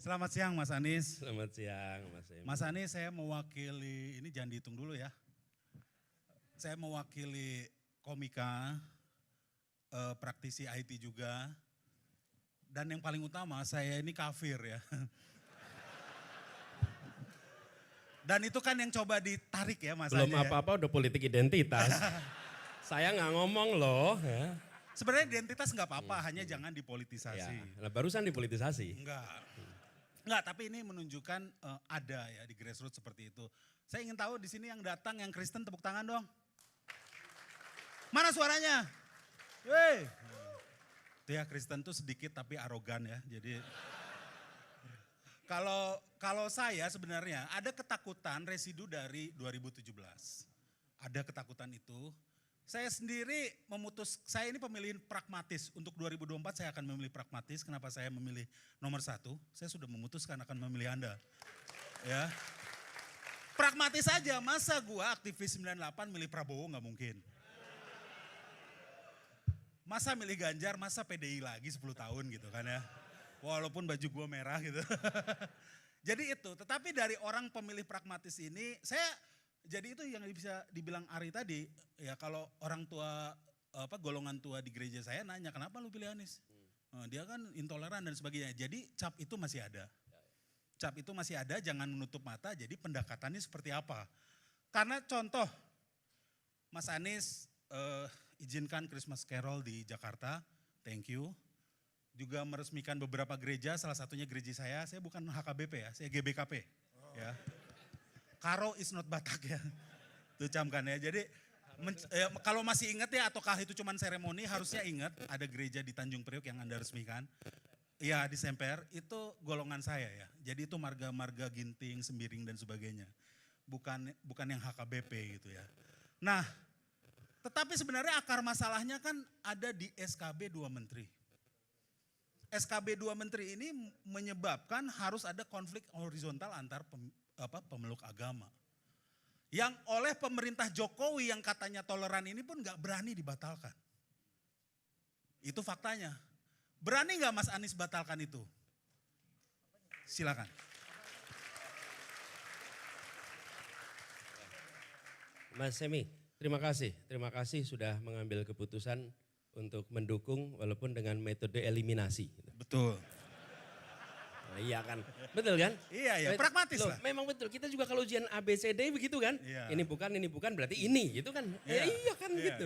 Selamat siang Mas Anies. Selamat siang Mas Emi. Mas Anies, saya mewakili, ini jangan dihitung dulu ya. Saya mewakili komika, praktisi IT juga. Dan yang paling utama saya ini kafir ya. Dan itu kan yang coba ditarik ya Mas. Belum aja apa-apa udah politik identitas. Saya nggak ngomong loh. Ya. Sebenarnya identitas nggak apa-apa, hanya jangan dipolitisasi. Ya. Nah, barusan dipolitisasi. Enggak, tapi ini menunjukkan ada ya di grassroots seperti itu. Saya ingin tahu di sini yang datang yang Kristen tepuk tangan dong. Mana suaranya? Weh. Itu ya Kristen tuh sedikit tapi arogan ya. Jadi kalau saya sebenarnya ada ketakutan residu dari 2017. Ada ketakutan itu. Saya sendiri saya ini pemilihan pragmatis. Untuk 2024 saya akan memilih pragmatis. Kenapa saya memilih nomor 1? Saya sudah memutuskan akan memilih Anda. Ya. Pragmatis saja, masa gua aktivis 98 milih Prabowo nggak mungkin. Masa milih Ganjar, masa PDI lagi 10 tahun gitu kan ya. Walaupun baju gua merah gitu. Jadi itu, tetapi dari orang pemilih pragmatis ini, jadi itu yang bisa dibilang Ari tadi, ya kalau orang tua, golongan tua di gereja saya nanya, kenapa lu pilih Anies? Dia kan intoleran dan sebagainya, jadi cap itu masih ada. Cap itu masih ada, jangan menutup mata, jadi pendekatannya seperti apa. Karena contoh, Mas Anies izinkan Christmas Carol di Jakarta, thank you. Juga meresmikan beberapa gereja, salah satunya gereja saya bukan HKBP ya, saya GBKP. Ya. Karo is not Batak ya, itu camkan ya. Jadi kalau masih ingat ya ataukah itu cuma seremoni, harusnya ingat ada gereja di Tanjung Priok yang Anda resmikan. Ya di Semper, itu golongan saya ya. Jadi itu marga-marga Ginting, Sembiring dan sebagainya. Bukan yang HKBP gitu ya. Nah, tetapi sebenarnya akar masalahnya kan ada di SKB 2 Menteri. SKB 2 Menteri ini menyebabkan harus ada konflik horizontal antar pemeluk agama. Yang oleh pemerintah Jokowi yang katanya toleran ini pun gak berani dibatalkan. Itu faktanya. Berani gak Mas Anies batalkan itu? Silakan. Mas Emi, terima kasih. Terima kasih sudah mengambil keputusan untuk mendukung walaupun dengan metode eliminasi. Betul. Nah, iya kan, betul kan? Iya, pragmatis lah. Memang betul, kita juga kalau ujian ABCD begitu kan. Iya. Ini bukan berarti ini gitu kan. Iya kan gitu.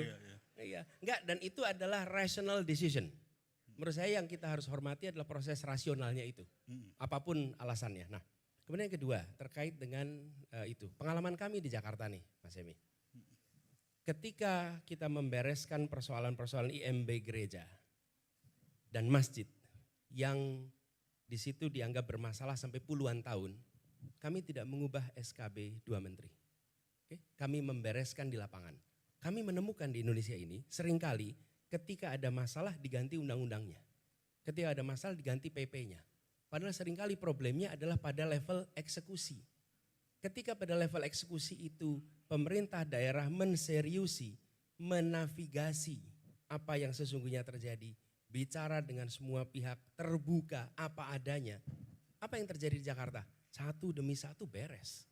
Iya. Enggak, dan itu adalah rational decision. Menurut saya yang kita harus hormati adalah proses rasionalnya itu. Apapun alasannya. Nah, kemudian yang kedua terkait dengan itu. Pengalaman kami di Jakarta nih Mas Emi. Ketika kita membereskan persoalan-persoalan IMB gereja dan masjid yang di situ dianggap bermasalah sampai puluhan tahun, kami tidak mengubah SKB 2 Menteri. Oke? Kami membereskan di lapangan. Kami menemukan di Indonesia ini seringkali ketika ada masalah diganti undang-undangnya. Ketika ada masalah diganti PP-nya. Padahal seringkali problemnya adalah pada level eksekusi. Ketika pada level eksekusi itu pemerintah daerah menseriusi, menavigasi apa yang sesungguhnya terjadi. Bicara dengan semua pihak, terbuka apa adanya. Apa yang terjadi di Jakarta? Satu demi satu beres.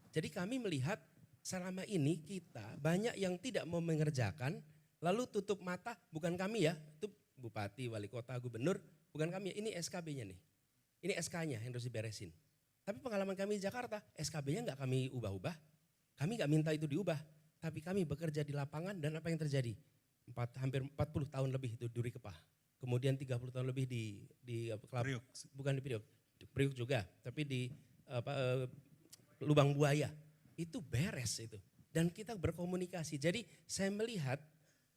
Jadi kami melihat selama ini kita banyak yang tidak mau mengerjakan, lalu tutup mata, bukan kami ya, itu bupati, wali kota, gubernur, bukan kami, ini SKB-nya nih. Ini SK-nya yang harus diberesin. Tapi pengalaman kami di Jakarta, SKB-nya gak kami ubah-ubah, kami gak minta itu diubah, tapi kami bekerja di lapangan dan apa yang terjadi? Hampir 40 tahun lebih itu Duri Kepah. Kemudian 30 tahun lebih di Priuk. Bukan di Priuk juga, tapi di Lubang Buaya. Itu beres itu. Dan kita berkomunikasi. Jadi saya melihat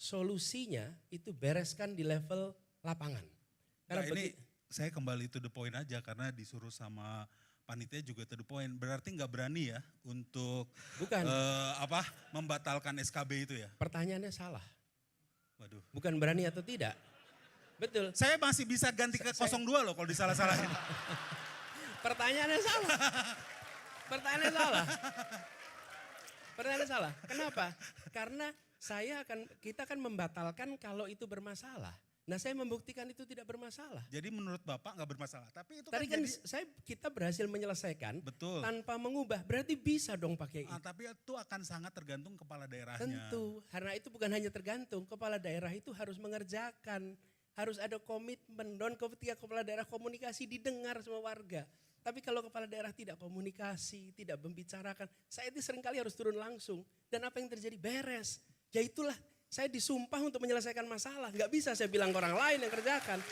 solusinya itu bereskan di level lapangan. Karena ini saya kembali to the point aja karena disuruh sama panitia juga to the point. Berarti nggak berani ya untuk membatalkan SKB itu ya? Pertanyaannya salah. Waduh. Bukan berani atau tidak. Betul. Saya masih bisa ganti ke 02 loh kalau disalah-salahin. Pertanyaannya salah. Pertanyaannya salah. Kenapa? Karena kita akan membatalkan kalau itu bermasalah. Nah saya membuktikan itu tidak bermasalah. Jadi menurut Bapak nggak bermasalah. Tapi itu Tadi kan kan jadi, kita berhasil menyelesaikan betul. tanpa mengubah, berarti bisa dong pakai itu. Tapi itu akan sangat tergantung kepala daerahnya. Tentu, karena itu bukan hanya tergantung, kepala daerah itu harus mengerjakan, harus ada komitmen. Dan ketika kepala daerah komunikasi didengar semua warga. Tapi kalau kepala daerah tidak komunikasi, tidak membicarakan, saya itu seringkali harus turun langsung. Dan apa yang terjadi? Beres. Ya itulah, saya disumpah untuk menyelesaikan masalah. Nggak bisa saya bilang ke orang lain yang kerjakan.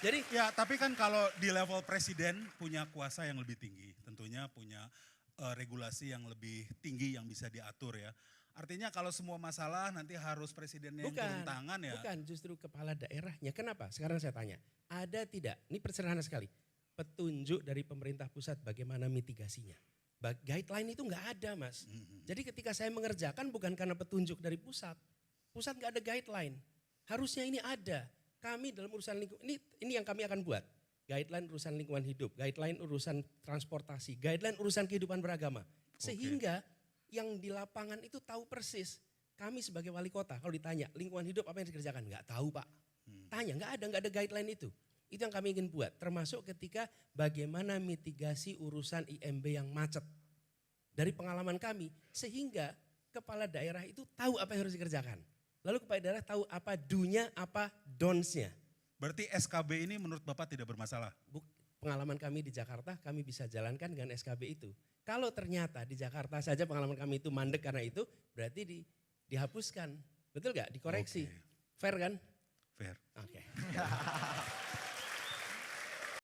Jadi Ya tapi kan kalau di level presiden punya kuasa yang lebih tinggi. Tentunya punya regulasi yang lebih tinggi yang bisa diatur ya. Artinya kalau semua masalah nanti harus presidennya yang turun tangan ya. Bukan, justru kepala daerahnya. Kenapa? Sekarang saya tanya, ada tidak? Ini sederhana sekali. Petunjuk dari pemerintah pusat bagaimana mitigasinya. Guideline itu nggak ada mas. Jadi ketika saya mengerjakan bukan karena petunjuk dari pusat. Pusat nggak ada guideline. Harusnya ini ada. Kami dalam urusan lingkungan, ini yang kami akan buat. Guideline urusan lingkungan hidup, guideline urusan transportasi, guideline urusan kehidupan beragama. Sehingga yang di lapangan itu tahu persis. Kami sebagai wali kota kalau ditanya lingkungan hidup apa yang dikerjakan? Nggak tahu pak. Tanya, nggak ada guideline itu. Itu yang kami ingin buat, termasuk ketika bagaimana mitigasi urusan IMB yang macet. Dari pengalaman kami, sehingga kepala daerah itu tahu apa yang harus dikerjakan. Lalu kepala daerah tahu apa do-nya, apa don'ts-nya. Berarti SKB ini menurut Bapak tidak bermasalah? Pengalaman kami di Jakarta, kami bisa jalankan dengan SKB itu. Kalau ternyata di Jakarta saja pengalaman kami itu mandek karena itu, berarti dihapuskan. Betul gak? Dikoreksi. Fair kan? Fair. Oke.